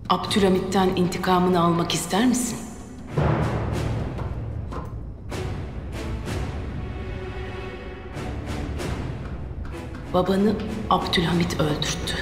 Abdülhamit'ten intikamını almak ister misin? Babanı Abdülhamit öldürttü.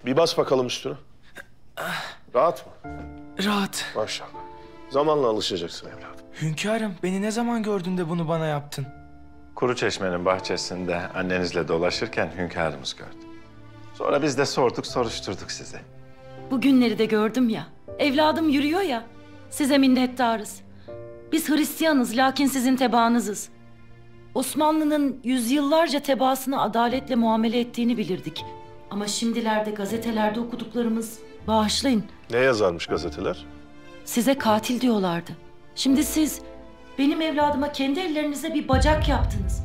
Bir bas bakalım üstüne. Rahat mı? Rahat. Maşallah. Zamanla alışacaksın evladım. Hünkârım, beni ne zaman gördün de bunu bana yaptın? Kuruçeşme'nin bahçesinde annenizle dolaşırken hünkârımız gördü. Sonra biz de sorduk, soruşturduk sizi. Bu günleri de gördüm ya. Evladım yürüyor ya. Size minnettarız. Biz Hristiyanız lakin sizin tebaanızız. Osmanlı'nın yüzyıllarca tebaasına adaletle muamele ettiğini bilirdik. Ama şimdilerde gazetelerde okuduklarımız, bağışlayın, Ne yazarmış gazeteler? size katil diyorlardı. Şimdi siz benim evladıma kendi ellerinizle bir bacak yaptınız.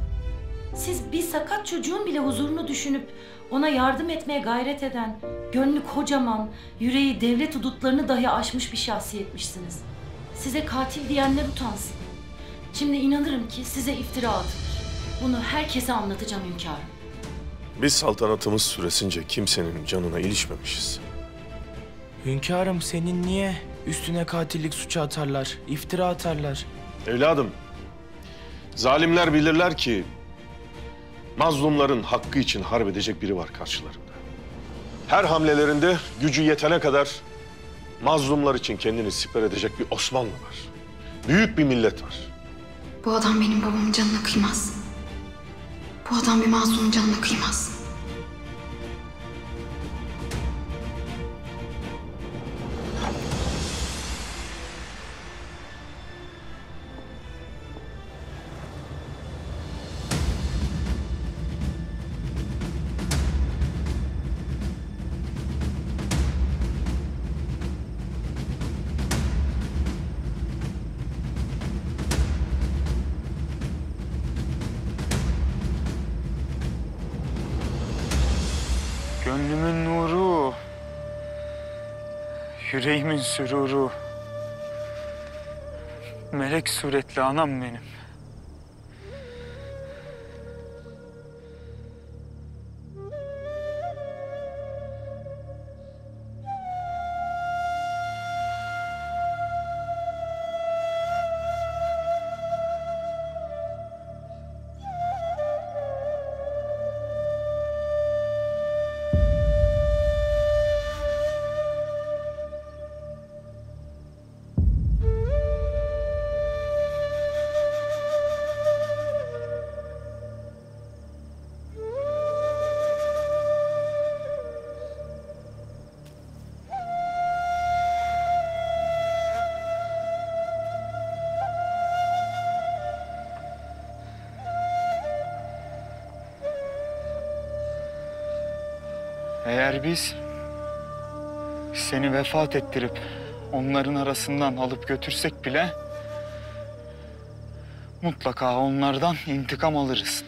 Siz bir sakat çocuğun bile huzurunu düşünüp ona yardım etmeye gayret eden, gönlü kocaman, yüreği devlet hudutlarını dahi aşmış bir şahsiyetmişsiniz. Size katil diyenler utansın. Şimdi inanırım ki size iftira atılır. Bunu herkese anlatacağım hünkârım. Biz saltanatımız süresince kimsenin canına ilişmemişiz. Hünkârım, senin niye üstüne katillik suçu atarlar, iftira atarlar? Evladım, zalimler bilirler ki mazlumların hakkı için harp edecek biri var karşılarında. Her hamlelerinde gücü yetene kadar mazlumlar için kendini siper edecek bir Osmanlı var. Büyük bir millet var. Bu adam benim babamın canına kıymaz. Bu adam bir mazlumun canına kıymaz. Gönlümün nuru, yüreğimin süruru, melek suretli anam benim. Eğer biz seni vefat ettirip onların arasından alıp götürsek bile mutlaka onlardan intikam alırız.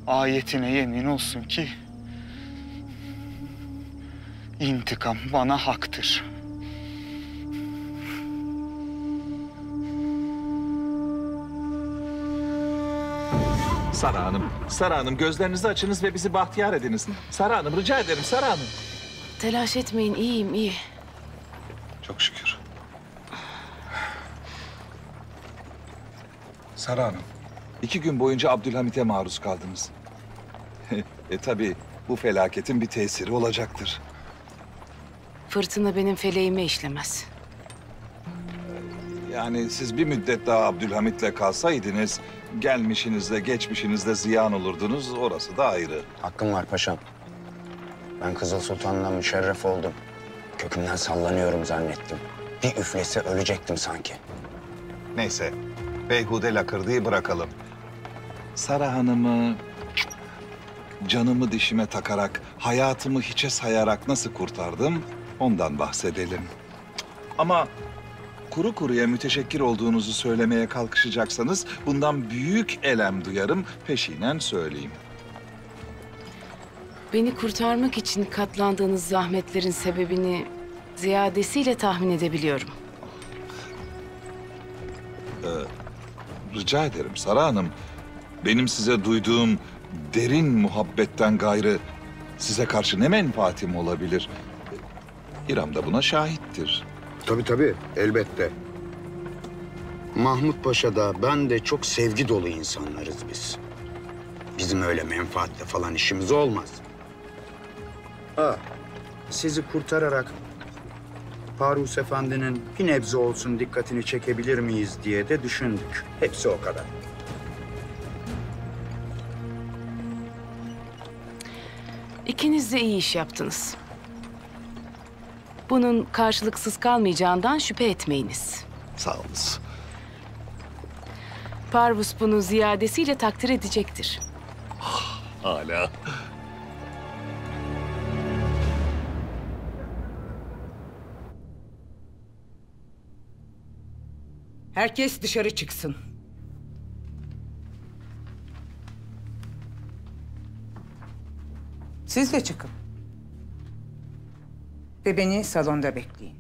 Ayetine yemin olsun ki intikam bana haktır. Sara Hanım gözlerinizi açınız ve bizi bahtiyar ediniz. Sara Hanım rica ederim Sara Hanım. Telaş etmeyin, iyiyim, iyi. Çok şükür. Sara Hanım, 2 gün boyunca Abdülhamit'e maruz kaldınız. Tabii bu felaketin bir tesiri olacaktır. Fırtına benim feleğime işlemez. Yani siz bir müddet daha Abdülhamit'le kalsaydınız, gelmişinizde geçmişinizde ziyan olurdunuz, orası da ayrı. Hakkım var paşam. Ben Kızıl Sultan'dan müşerref oldum. Kökümden sallanıyorum zannettim. Bir üflese ölecektim sanki. Neyse, beyhude lakırdığı bırakalım. Sara Hanım'ı canımı dişime takarak, hayatımı hiçe sayarak nasıl kurtardım, ondan bahsedelim. Ama kuru kuruya müteşekkir olduğunuzu söylemeye kalkışacaksanız bundan büyük elem duyarım, peşinen söyleyeyim. Beni kurtarmak için katlandığınız zahmetlerin sebebini ziyadesiyle tahmin edebiliyorum. Rica ederim Sara Hanım. Benim size duyduğum derin muhabbetten gayrı size karşı ne menfaatim olabilir? İrem de buna şahittir. Tabii elbette. Mahmut Paşa da ben de çok sevgi dolu insanlarız biz. Bizim öyle menfaatle falan işimiz olmaz. Sizi kurtararak Farus Efendi'nin bir nebze olsun dikkatini çekebilir miyiz diye de düşündük. Hepsi o kadar. İkiniz de iyi iş yaptınız. Bunun karşılıksız kalmayacağından şüphe etmeyiniz. Sağ olunuz. Parvus bunu ziyadesiyle takdir edecektir. Hala. Herkes dışarı çıksın. Siz de çıkın. Ve beni salonda bekleyin.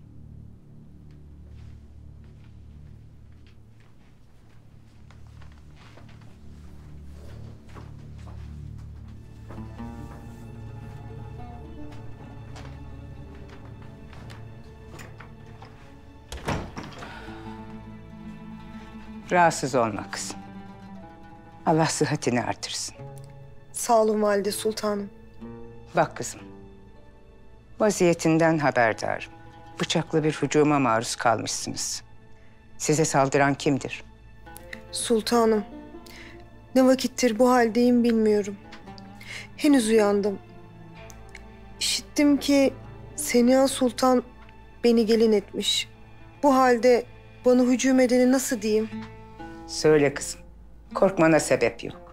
Rahatsız olma kızım. Allah sıhhatini artırsın. Sağ olun Valide Sultanım. Bak kızım, vaziyetinden haberdarım. Bıçaklı bir hücuma maruz kalmışsınız. Size saldıran kimdir? Sultanım, ne vakittir bu haldeyim bilmiyorum. Henüz uyandım. İşittim ki Seniha Sultan beni gelin etmiş. Bu halde bana hücum edeni nasıl diyeyim? Söyle kızım, korkmana sebep yok.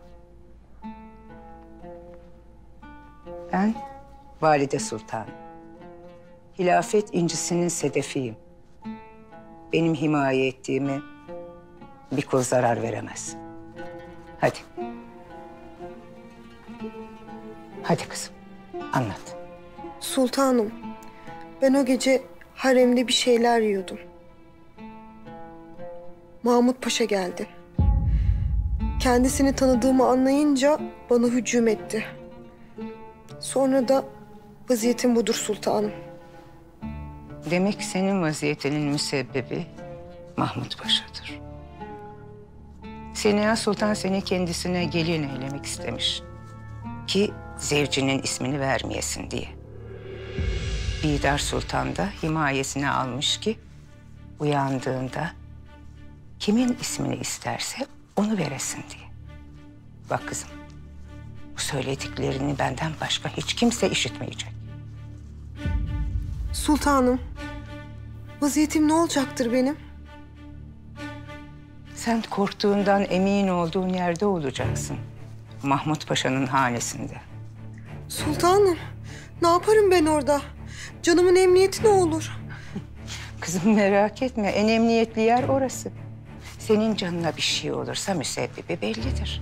Ben Valide Sultan. Hilafet incisinin sedefiyim. Benim himaye ettiğime bir kul zarar veremez. Hadi. Hadi kızım, anlat. Sultanım, ben o gece haremde bir şeyler yiyordum. Mahmut Paşa geldi. Kendisini tanıdığımı anlayınca bana hücum etti. Sonra da vaziyetim budur sultanım. Demek senin vaziyetinin müsebbibi Mahmut Paşa'dır. Seniha Sultan seni kendisine gelin eylemek istemiş. Ki zevcinin ismini vermeyesin diye. Bidar Sultan da himayesine almış ki uyandığında kimin ismini isterse onu veresin diye. Bak kızım, bu söylediklerini benden başka hiç kimse işitmeyecek. Sultanım, vaziyetim ne olacaktır benim? Sen korktuğundan emin olduğun yerde olacaksın. Mahmut Paşa'nın hanesinde. Sultanım, ne yaparım ben orada? Canımın emniyeti ne olur? Kızım merak etme, en emniyetli yer orası. Senin canına bir şey olursa müsebbibi bellidir.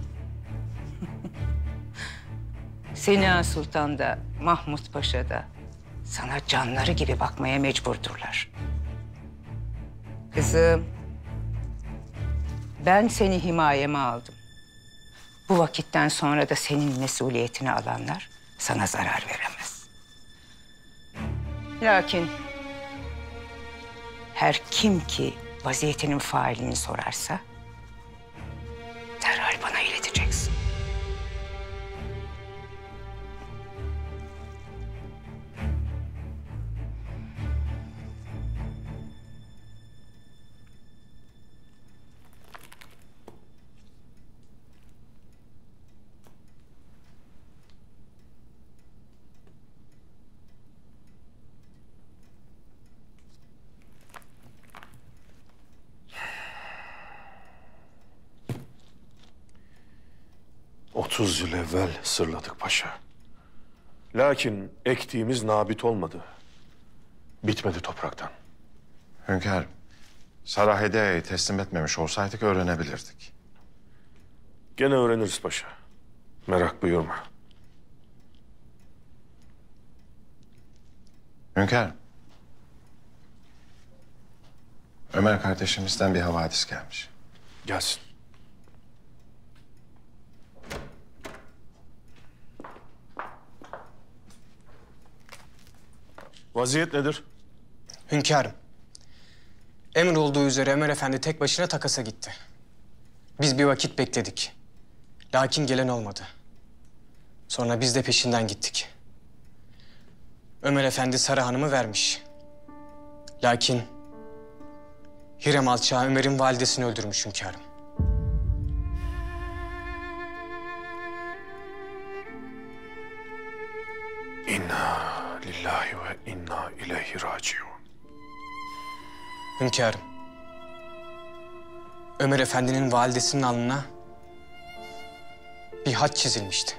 Seniha Sultan da Mahmut Paşa da sana canları gibi bakmaya mecburdurlar. Kızım, ben seni himayeme aldım. Bu vakitten sonra da senin mesuliyetini alanlar sana zarar veremez. Lakin her kim ki vaziyetinin failini sorarsa derhal bana ileteceksin. "30 yıl evvel sırladık paşa. Lakin ektiğimiz nabit olmadı. Bitmedi topraktan. Hünkârım, Saraheda'yı teslim etmemiş olsaydık öğrenebilirdik. Gene öğreniriz paşa. Merak buyurma. Hünkârım, Ömer kardeşimizden bir havadis gelmiş. Gelsin. Vaziyet nedir? Hünkârım, emir olduğu üzere Ömer Efendi tek başına takasa gitti. Biz bir vakit bekledik. Lakin gelen olmadı. Sonra biz de peşinden gittik. Ömer Efendi Sara Hanım'ı vermiş. Lakin Hürrem Alçağı Ömer'in validesini öldürmüş hünkârım. İnna lillahi ve inna ileyhi raciun. Hünkârım, Ömer Efendi'nin validesinin alnına bir haç çizilmişti.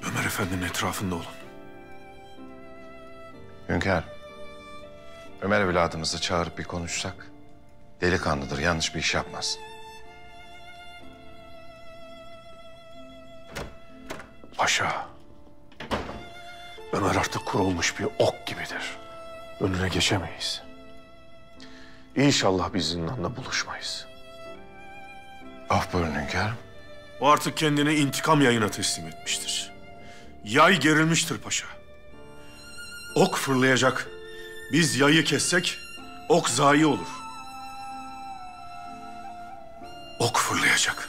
Ömer Efendi'nin etrafında olun. Hünkârım, Ömer evladımızı çağırıp bir konuşsak, delikanlıdır, yanlış bir iş yapmaz. Paşa, Ömer artık kurulmuş bir ok gibidir. Önüne geçemeyiz. İnşallah biz zindanda buluşmayız. Af buyurun hünkârım. O artık kendini intikam yayına teslim etmiştir. Yay gerilmiştir paşa. Ok fırlayacak. Biz yayı kessek ok zayi olur. Ok fırlayacak.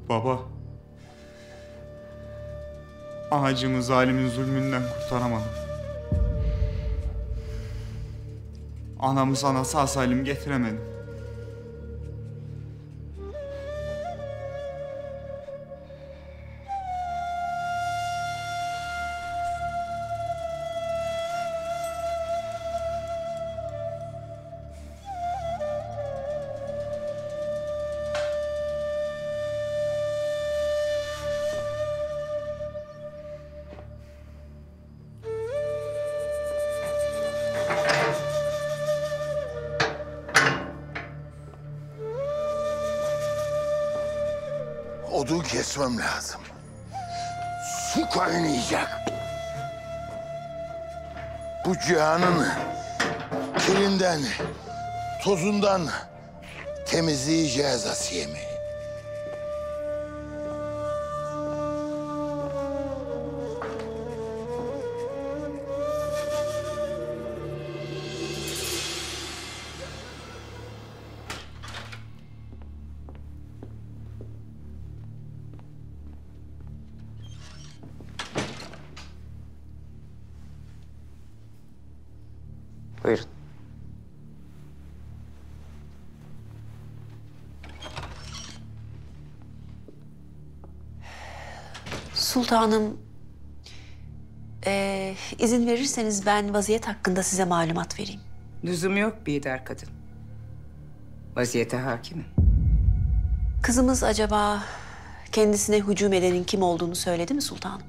Baba. Ağacımı zalimin zulmünden kurtaramadım. Anamı sana sağ salim getiremedim. Odu kesmem lazım. Su kaynayacak. Bu cihanın kirinden, tozundan temizleyeceğiz Asiye'mi. Buyurun. Sultanım, izin verirseniz ben vaziyet hakkında size malumat vereyim. Lüzum yok Bidar kadın. Vaziyete hakimim. Kızımız acaba kendisine hücum edenin kim olduğunu söyledi mi sultanım?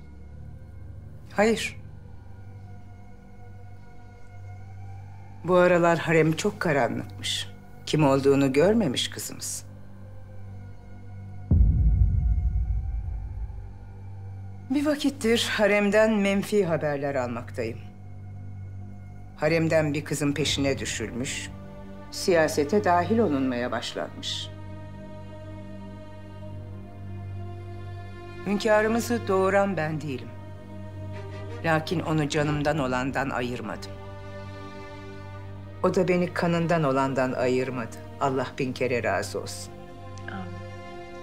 Hayır. Bu aralar harem çok karanlıkmış. Kim olduğunu görmemiş kızımız. Bir vakittir haremden menfi haberler almaktayım. Haremden bir kızın peşine düşülmüş, siyasete dahil olunmaya başlanmış. Hünkârımızı doğuran ben değilim. Lakin onu canımdan olandan ayırmadım. O da beni kanından olandan ayırmadı. Allah bin kere razı olsun.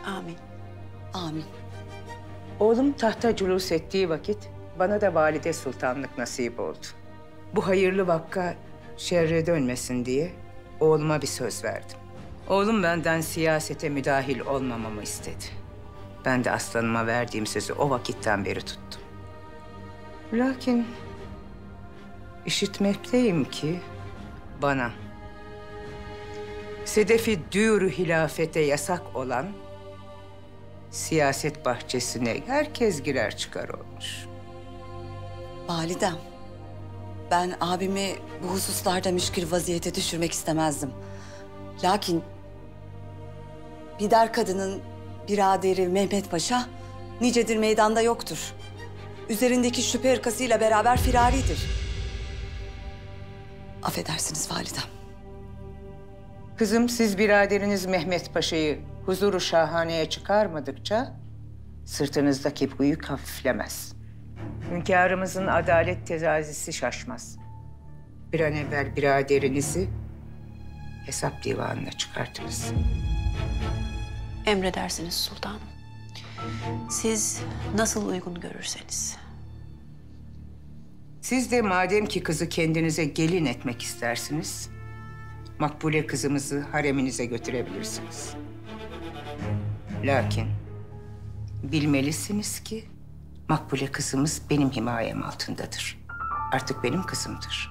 Amin. Amin. Oğlum tahta cülûs ettiği vakit bana da valide sultanlık nasip oldu. Bu hayırlı vakka şerre dönmesin diye oğluma bir söz verdim. Oğlum benden siyasete müdahil olmamamı istedi. Ben de aslanıma verdiğim sözü o vakitten beri tuttum. Lakin işitmekteyim ki bana sedefi dürü hilafete yasak olan siyaset bahçesine herkes girer çıkar olmuş. Validem, ben abimi bu hususlarda müşkil vaziyete düşürmek istemezdim. Lakin Bidar kadının biraderi Mehmet Paşa nicedir meydanda yoktur. Üzerindeki şüphe ırkasıyla beraber firaridir. Affedersiniz validem. Kızım, siz biraderiniz Mehmet Paşa'yı huzuru şahaneye çıkarmadıkça sırtınızdaki bu yük hafiflemez. Hünkârımızın adalet tezazisi şaşmaz. Bir an evvel biraderinizi hesap divanına çıkartırız. Emredersiniz sultanım. Siz nasıl uygun görürseniz. Siz de madem ki kızı kendinize gelin etmek istersiniz, Makbule kızımızı hareminize götürebilirsiniz. Lakin bilmelisiniz ki Makbule kızımız benim himayem altındadır. Artık benim kızımdır.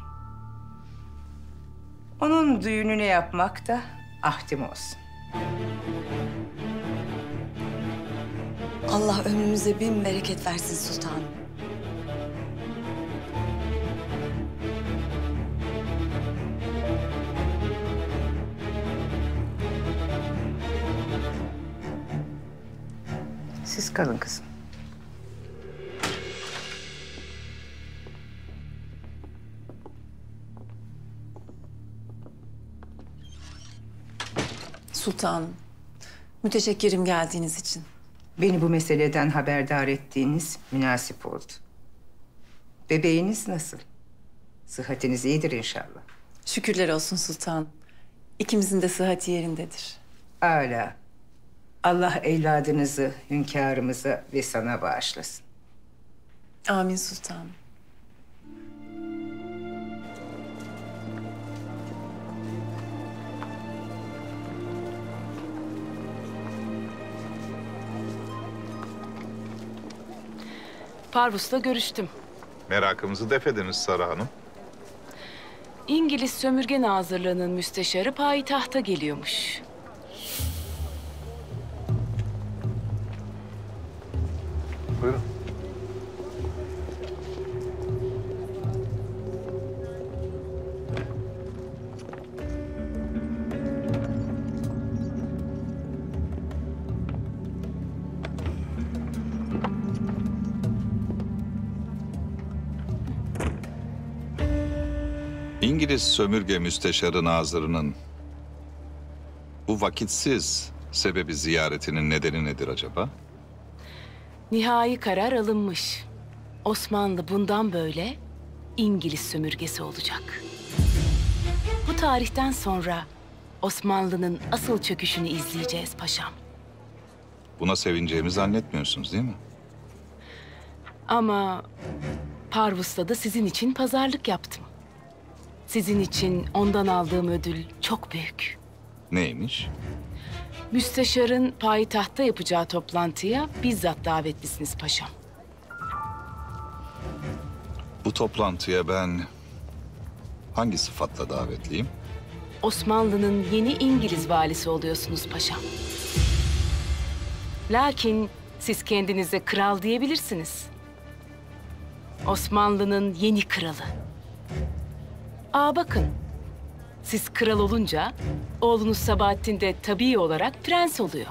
Onun düğününü yapmak da ahdim olsun. Allah ömrümüze bin bereket versin sultanım. Siz kalın kızım. Sultanım, müteşekkirim geldiğiniz için. Beni bu meseleden haberdar ettiğiniz münasip oldu. Bebeğiniz nasıl? Sıhhatiniz iyidir inşallah. Şükürler olsun sultanım. İkimizin de sıhhati yerindedir. Âlâ. Allah evladınızı hünkârımıza ve sana bağışlasın. Amin sultanım. Parvus'la görüştüm. Merakımızı def ediniz Sara Hanım. İngiliz sömürge nazırlığının müsteşarı payitahta geliyormuş. Buyurun. İngiliz sömürge müsteşarı nazırının bu vakitsiz sebebi ziyaretinin nedeni nedir acaba? Nihai karar alınmış. Osmanlı bundan böyle İngiliz sömürgesi olacak. Bu tarihten sonra Osmanlı'nın asıl çöküşünü izleyeceğiz paşam. Buna sevineceğimi zannetmiyorsunuz değil mi? Ama Parvus'ta da sizin için pazarlık yaptım. Sizin için ondan aldığım ödül çok büyük. Neymiş? Müsteşarın payitahtta yapacağı toplantıya bizzat davetlisiniz paşam. Bu toplantıya ben hangi sıfatla davetliyim? Osmanlı'nın yeni İngiliz valisi oluyorsunuz paşam. Lakin Siz kendinize kral diyebilirsiniz. Osmanlı'nın yeni kralı. Bakın. Siz kral olunca oğlunuz Sabahattin de tabii olarak prens oluyor.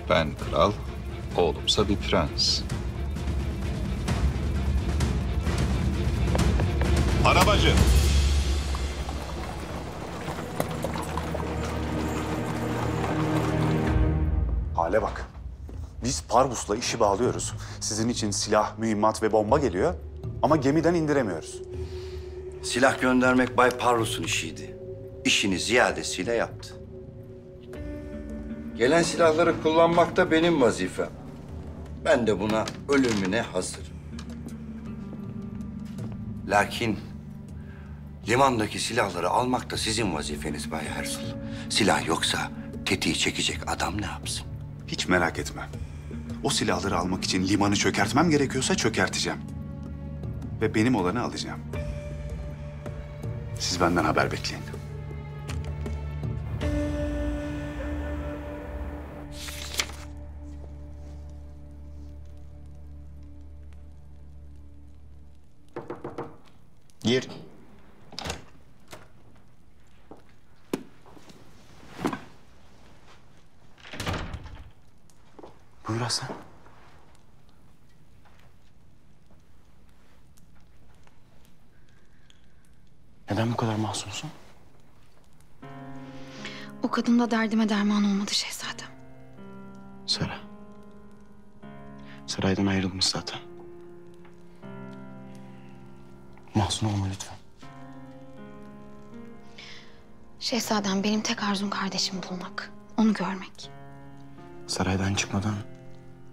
Ben kral, oğlumsa bir prens. Arabacı. Hale bak. Biz Parvus'la işi bağlıyoruz. Sizin için silah, mühimmat ve bomba geliyor ama gemiden indiremiyoruz. Silah göndermek Bay Parvus'un işiydi. İşini ziyadesiyle yaptı. Gelen silahları kullanmak da benim vazifem. Ben de buna ölümüne hazırım. Lakin limandaki silahları almak da sizin vazifeniz Bay Ersul. Silah yoksa tetiği çekecek adam ne yapsın? Hiç merak etme. O silahları almak için limanı çökertmem gerekiyorsa çökerteceğim. Ve benim olanı alacağım. Siz benden haber bekleyin. Gir. Buyur Hasan. Neden bu kadar mahzunsun? O kadın da derdime derman olmadı şehzadem. Sara. Saraydan ayrılmış zaten. Mahzun olma lütfen. Şehzadem benim tek arzum kardeşimi bulmak. Onu görmek. Saraydan çıkmadan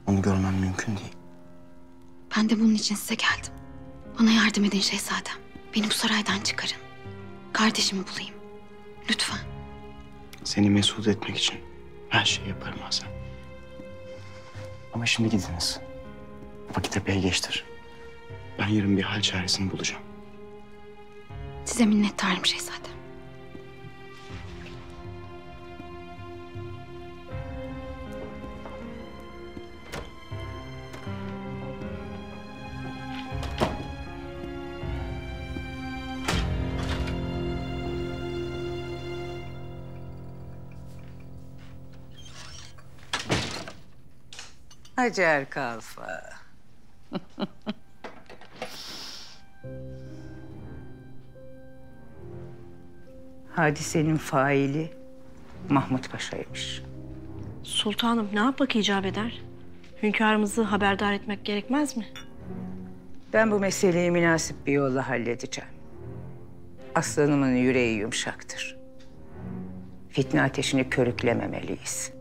onu görmem mümkün değil. Ben de bunun için size geldim. Bana yardım edin şehzadem. Beni bu saraydan çıkarın. Kardeşimi bulayım. Lütfen. Seni mesut etmek için her şeyi yaparım Hasan. Ama şimdi gidiniz. Vakit epey geçtir. Ben yarın bir hal çaresini bulacağım. Size minnettarım şehzadem. Hacer Kalfa. Hadisenin faili Mahmut Paşa'ymış. Sultanım ne yapmak icap eder? Hünkârımızı haberdar etmek gerekmez mi? Ben bu meseleyi münasip bir yolla halledeceğim. Aslanımın yüreği yumuşaktır. Fitne ateşini körüklememeliyiz.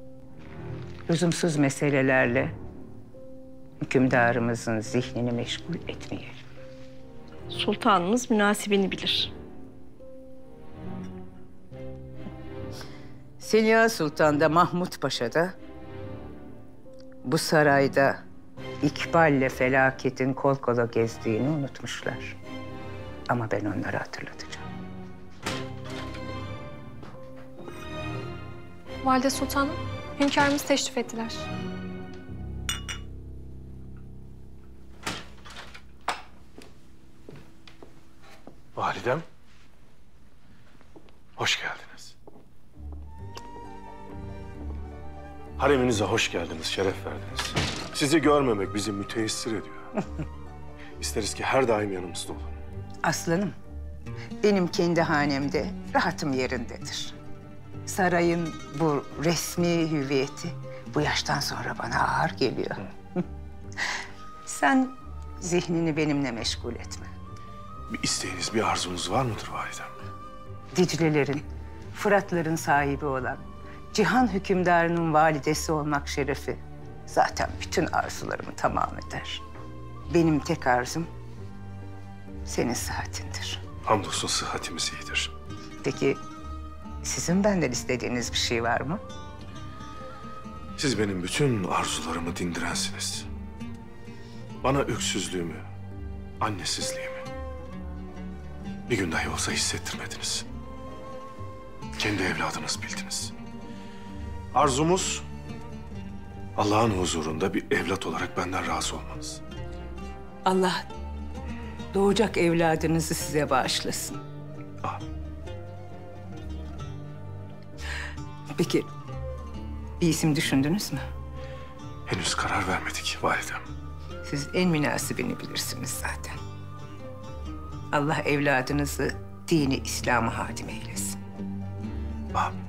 Lüzumsuz meselelerle hükümdarımızın zihnini meşgul etmeyelim. Sultanımız münasibini bilir. Seniha Sultan da Mahmut Paşa da bu sarayda İkbal'le felaketin kol kola gezdiğini unutmuşlar. Ama ben onları hatırlatacağım. Valide Sultanım, hünkârımız teşrif ettiler. Validem, hoş geldiniz. Hareminize hoş geldiniz, şeref verdiniz. Sizi görmemek bizi müteessir ediyor. İsteriz ki her daim yanımızda olun. Aslanım, benim kendi hanemde rahatım yerindedir. Sarayın bu resmi hüviyeti bu yaştan sonra bana ağır geliyor. Sen zihnini benimle meşgul etme. Bir isteğiniz, bir arzunuz var mıdır validem? Dicle'lerin, Fırat'ların sahibi olan cihan hükümdarının validesi olmak şerefi zaten bütün arzularımı tamam eder. Benim tek arzum senin sıhhatindir. Hamdolsun sıhhatimiz iyidir. Peki sizin benden istediğiniz bir şey var mı? Siz benim bütün arzularımı dindirensiniz. Bana öksüzlüğümü, annesizliğimi bir gün dahi olsa hissettirmediniz. Kendi evladınız bildiniz. Arzumuz Allah'ın huzurunda bir evlat olarak benden razı olmanız. Allah doğacak evladınızı size bağışlasın. Peki bir isim düşündünüz mü? Henüz karar vermedik validem. Siz en münasibini bilirsiniz zaten. Allah evladınızı dini İslam'a hadim eylesin. Amin.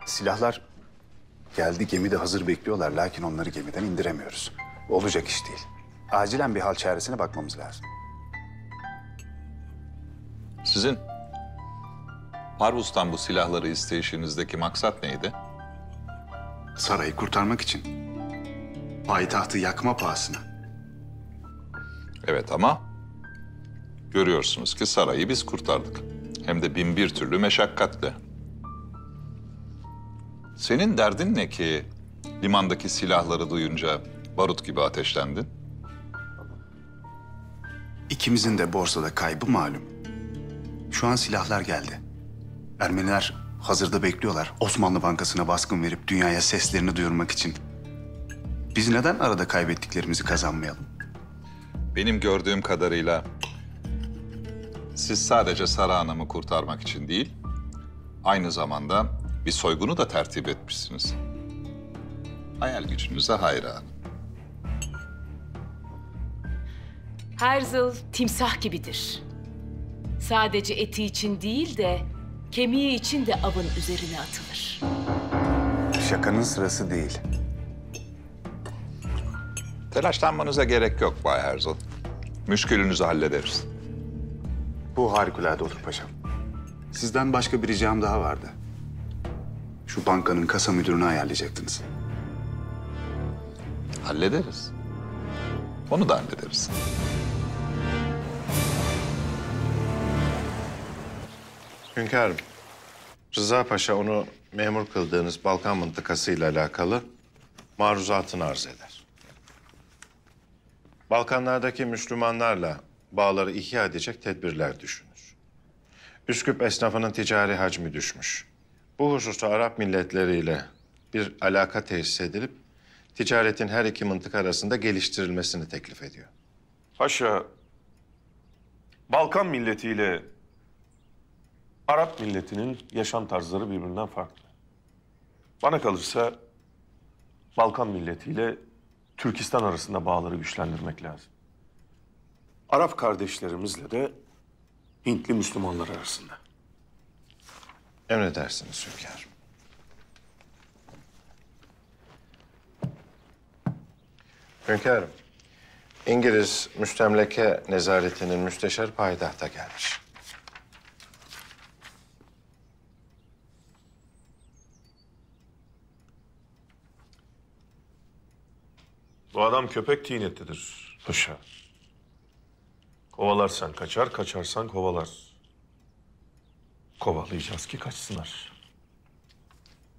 Silahlar geldi, gemide hazır bekliyorlar. Lakin onları gemiden indiremiyoruz. Olacak iş değil. Acilen bir hal çaresine bakmamız lazım. Sizin Parvus'tan bu silahları isteyişinizdeki maksat neydi? Sarayı kurtarmak için. Payitahtı yakma pahasına. Evet ama görüyorsunuz ki sarayı biz kurtardık. Hem de bin bir türlü meşakkatle. Senin derdin ne ki limandaki silahları duyunca barut gibi ateşlendin? İkimizin de borsada kaybı malum. Şu an silahlar geldi. Ermeniler hazırda bekliyorlar. Osmanlı Bankası'na baskın verip dünyaya seslerini duyurmak için. Biz neden arada kaybettiklerimizi kazanmayalım? Benim gördüğüm kadarıyla siz sadece Sara Hanım'ı kurtarmak için değil, aynı zamanda bir soygunu da tertip etmişsiniz. Hayal gücünüze hayranım. Herzl timsah gibidir. Sadece eti için değil de kemiği için de avın üzerine atılır. Şakanın sırası değil. Telaşlanmanıza gerek yok Bay Herzl. Müşkülünüzü hallederiz. Bu harikulade olur paşam. Sizden başka bir ricam daha vardı. Şu bankanın kasa müdürünü ayarlayacaktınız. Hallederiz. Onu da hallederiz. Hünkârım, Rıza Paşa onu memur kıldığınız Balkan mıntıkasıyla alakalı maruzatını arz eder. Balkanlardaki Müslümanlarla bağları ihya edecek tedbirler düşünür. Üsküp esnafının ticari hacmi düşmüş. Bu hususta Arap milletleriyle bir alaka tesis edilip ticaretin her iki mıntıka arasında geliştirilmesini teklif ediyor. Paşa, Balkan milletiyle Arap milletinin yaşam tarzları birbirinden farklı. Bana kalırsa Balkan milletiyle Türkistan arasında bağları güçlendirmek lazım. Arap kardeşlerimizle de Hintli Müslümanlar arasında. Emredersiniz hünkârım. Hünkârım, İngiliz müstemleke nezaretinin müsteşarı payitahta gelmiş. Bu adam köpek tinetlidir paşa. Kovalarsan kaçar, kaçarsan kovalar. Kovalayacağız ki kaçsınlar.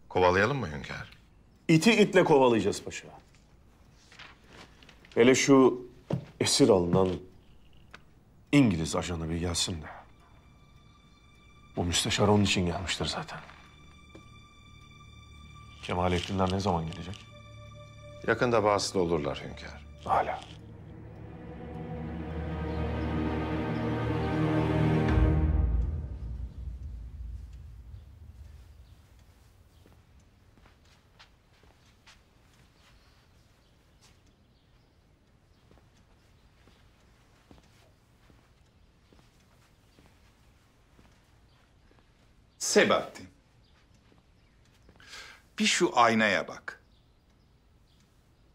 Kovalayalım mı hünkârım? İti itle kovalayacağız paşa. Hele şu esir alınan İngiliz ajanı bir gelsin de. Bu müsteşar onun için gelmiştir zaten. Kemalettinler ne zaman gelecek? Yakında vasıta olurlar hünkârım. Hala. Sebahattin. Bir şu aynaya bak.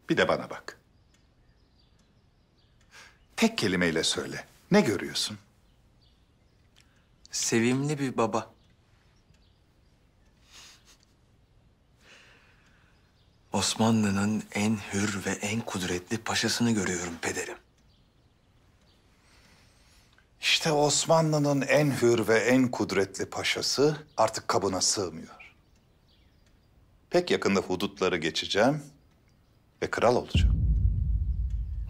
Bir de bana bak. Tek kelimeyle söyle. Ne görüyorsun? Sevimli bir baba. Osmanlı'nın en hür ve en kudretli paşasını görüyorum pederim. İşte Osmanlı'nın en hür ve en kudretli paşası artık kabına sığmıyor. Pek yakında hudutları geçeceğim ve kral olacağım.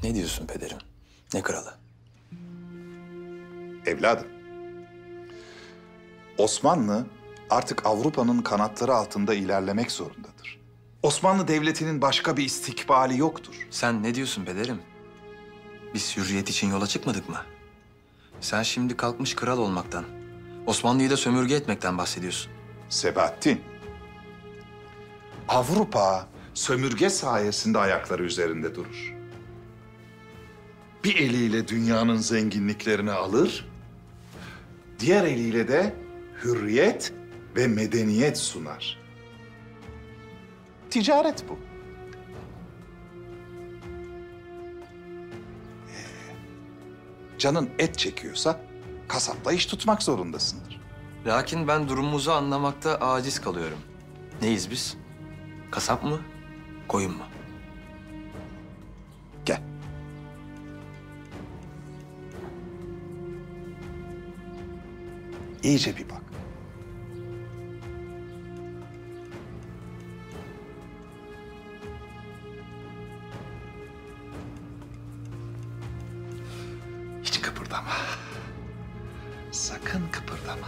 Ne diyorsun pederim? Ne kralı? Evladım, Osmanlı artık Avrupa'nın kanatları altında ilerlemek zorundadır. Osmanlı Devleti'nin başka bir istikbali yoktur. Sen ne diyorsun pederim? Biz hürriyet için yola çıkmadık mı? Sen şimdi kalkmış kral olmaktan, Osmanlı'yı da sömürge etmekten bahsediyorsun. Sebahattin, Avrupa sömürge sayesinde ayakları üzerinde durur. Bir eliyle dünyanın zenginliklerini alır, diğer eliyle de hürriyet ve medeniyet sunar. Ticaret bu. Canın et çekiyorsa kasapla iş tutmak zorundasındır. Lakin ben durumumuzu anlamakta aciz kalıyorum. Neyiz biz? Kasap mı, koyun mu? Gel. İyice bir bak. Hiç kıpırdama. Sakın kıpırdama.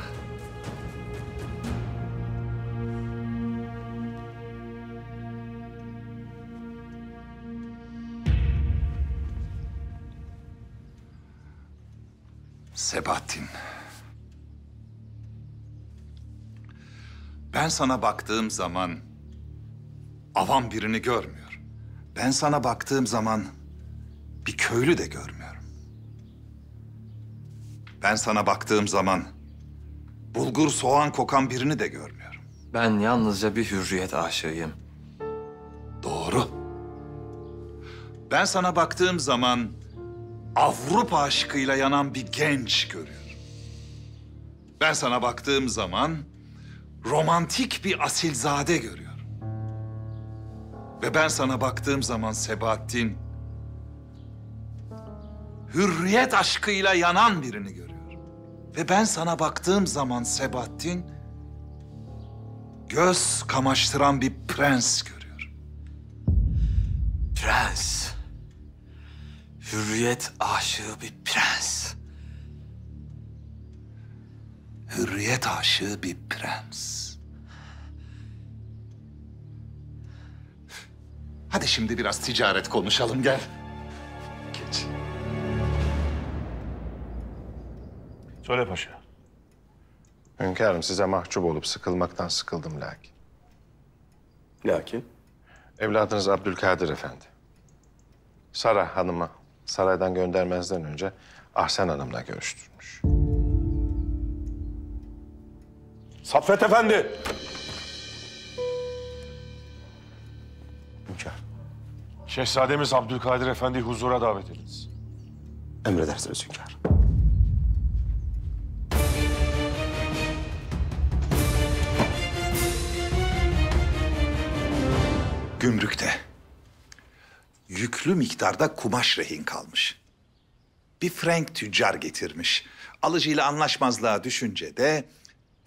Sebahattin. Ben sana baktığım zaman avam birini görmüyorum. Ben sana baktığım zaman bir köylü de görmüyorum. Ben sana baktığım zaman bulgur soğan kokan birini de görmüyorum. Ben yalnızca bir hürriyet aşığıyım. Doğru. Ben sana baktığım zaman Avrupa aşkıyla yanan bir genç görüyorum. Ben sana baktığım zaman romantik bir asilzade görüyorum. Ve ben sana baktığım zaman Sebahattin, hürriyet aşkıyla yanan birini görüyorum. Ve ben sana baktığım zaman Sebahattin, göz kamaştıran bir prens görüyorum. Prens. Hürriyet aşığı bir prens. Hürriyet aşığı bir prens. Hadi şimdi biraz ticaret konuşalım, gel. Geç. Söyle paşa. Hünkârım, size mahcup olup sıkılmaktan sıkıldım lakin. Lakin? Evladınız Abdülkadir Efendi. Sara Hanım'ı saraydan göndermezden önce Ahsen Hanım'la görüştürmüş. Saffet Efendi! Hünkâr. Şehzademiz Abdülkadir Efendi'yi huzura davet ediniz. Emredersiniz hünkâr. Gümrükte yüklü miktarda kumaş rehin kalmış. Bir Frank tüccar getirmiş. Alıcıyla anlaşmazlığa düşünce de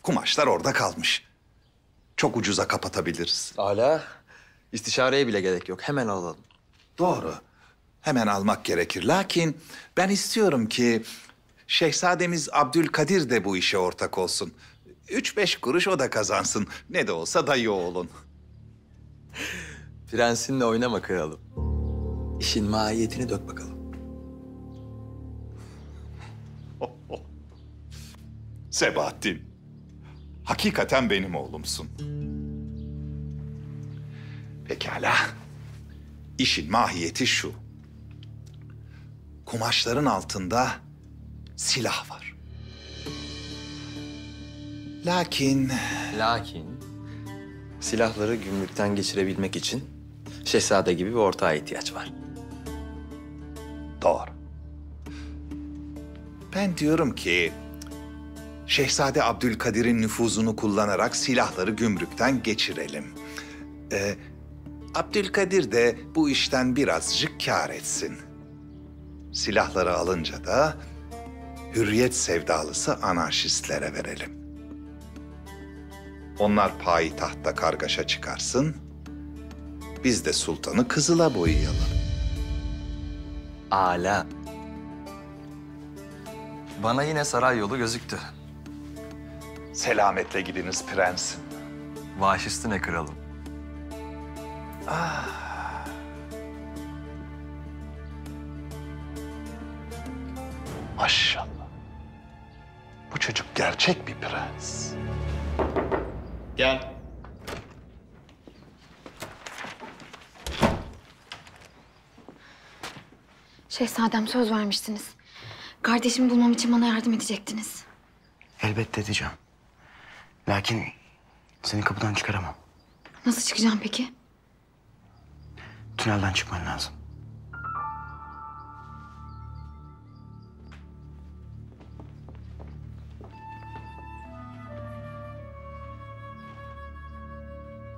kumaşlar orada kalmış. Çok ucuza kapatabiliriz. Hala istişareye bile gerek yok. Hemen alalım. Doğru. Hemen almak gerekir. Lakin ben istiyorum ki Şehzademiz Abdülkadir de bu işe ortak olsun. 3-5 kuruş o da kazansın. Ne de olsa dayı oğlun. Prensinle oynama kralım. İşin mahiyetini dök bakalım. Sebahattin, hakikaten benim oğlumsun. Pekala. İşin mahiyeti şu. Kumaşların altında silah var. Lakin silahları gümrükten geçirebilmek için şehzade gibi bir ortağa ihtiyaç var. Doğru. Ben diyorum ki Şehzade Abdülkadir'in nüfuzunu kullanarak silahları gümrükten geçirelim. Abdülkadir de bu işten birazcık kâr etsin. Silahları alınca da hürriyet sevdalısı anarşistlere verelim. Onlar payitahtta kargaşa çıkarsın. Biz de sultanı kızıla boyayalım. Ala. Bana yine saray yolu gözüktü. Selametle gidiniz prensim. Baş üstüne kralım. Maşallah. Bu çocuk gerçek bir prens. Gel. Şehzadem söz vermiştiniz. Kardeşimi bulmam için bana yardım edecektiniz. Elbette edeceğim. Lakin seni kapıdan çıkaramam. Nasıl çıkacağım peki? Tünelden çıkman lazım.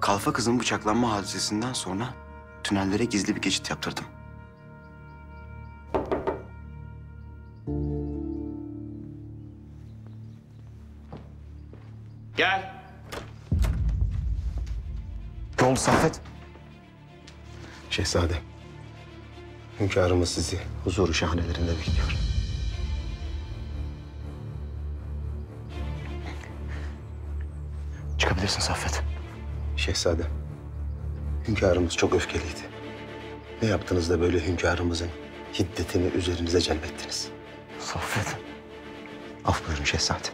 Kalfa kızın bıçaklanma hadisesinden sonra tünellere gizli bir geçit yaptırdım. Gel. Ne oldu Saffet? Şehzade, hünkârımız sizi huzuru şahanelerinde bekliyor. Çıkabilirsin Saffet. Şehzade, hünkârımız çok öfkeliydi. Ne yaptınız da böyle hünkârımızın hiddetini üzerinize celbettiniz? Saffet. Af buyurun şehzade.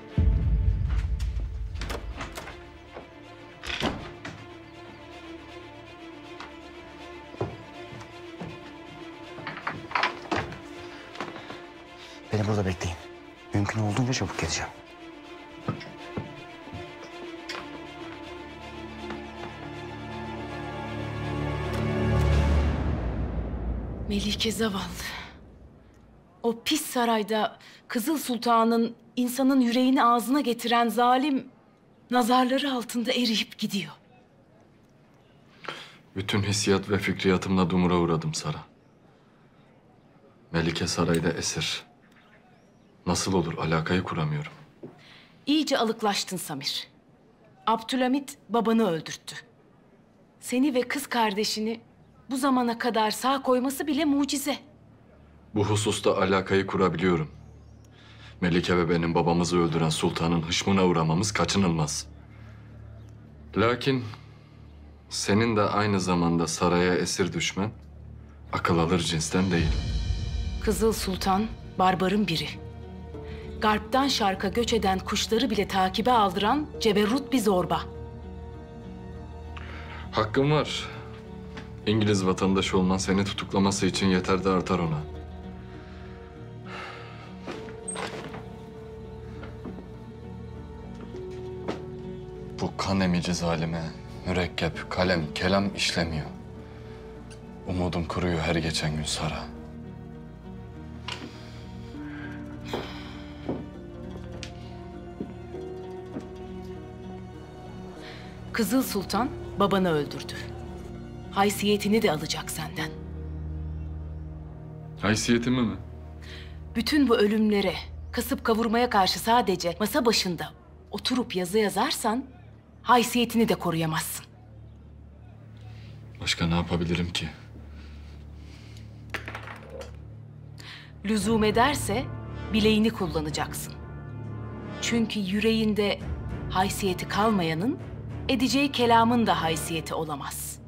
Beni burada bekleyin. Mümkün olduğunca çabuk geleceğim. Melike zavallı. O pis sarayda Kızıl Sultan'ın insanın yüreğini ağzına getiren zalim nazarları altında eriyip gidiyor. Bütün hissiyat ve fikriyatımla dumura uğradım Sara. Melike sarayda esir. Nasıl olur, alakayı kuramıyorum. İyice alıklaştın Samir. Abdülhamit babanı öldürttü. Seni ve kız kardeşini bu zamana kadar sağ koyması bile mucize. Bu hususta alakayı kurabiliyorum. Melike ve benim babamızı öldüren sultanın hışmına uğramamız kaçınılmaz. Lakin senin de aynı zamanda saraya esir düşmen akıl alır cinsten değil. Kızıl Sultan barbarın biri. Garptan şarka göç eden kuşları bile takibe aldıran ceberrut bir zorba. Hakkım var. İngiliz vatandaşı olman seni tutuklaması için yeter de artar ona. Bu kan emici zalime mürekkep, kalem, kelam işlemiyor. Umudum kuruyor her geçen gün Sara. Kızıl Sultan babanı öldürdü. Haysiyetini de alacak senden. Haysiyetimi mi? Bütün bu ölümlere, kasıp kavurmaya karşı sadece masa başında oturup yazı yazarsan haysiyetini de koruyamazsın. Başka ne yapabilirim ki? Lüzum ederse bileğini kullanacaksın. Çünkü yüreğinde haysiyeti kalmayanın edeceği kelamın da haysiyeti olamaz.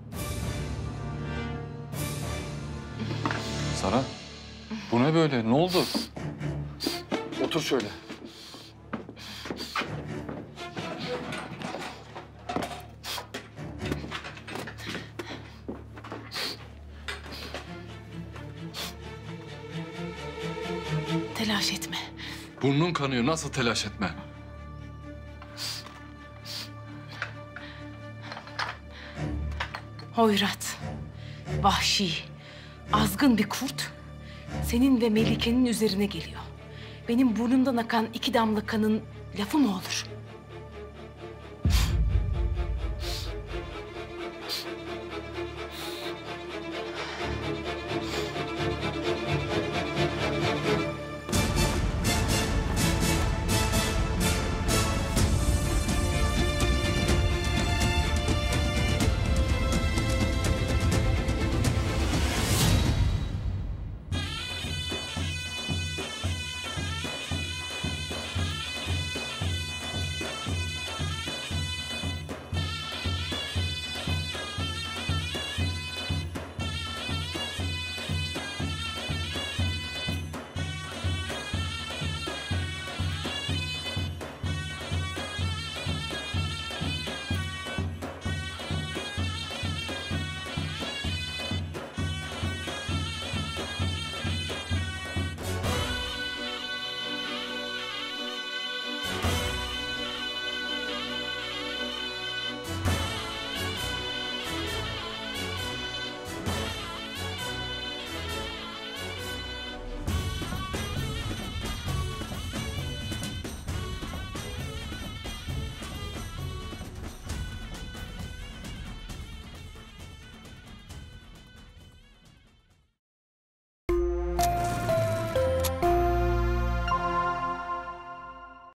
Sara, bu ne böyle? Ne oldu? Otur şöyle. Telaş etme. Burnun kanıyor. Nasıl telaş etme? Hoyrat, vahşi, azgın bir kurt senin ve Melike'nin üzerine geliyor. Benim burnumdan akan 2 damla kanın lafı mı olur?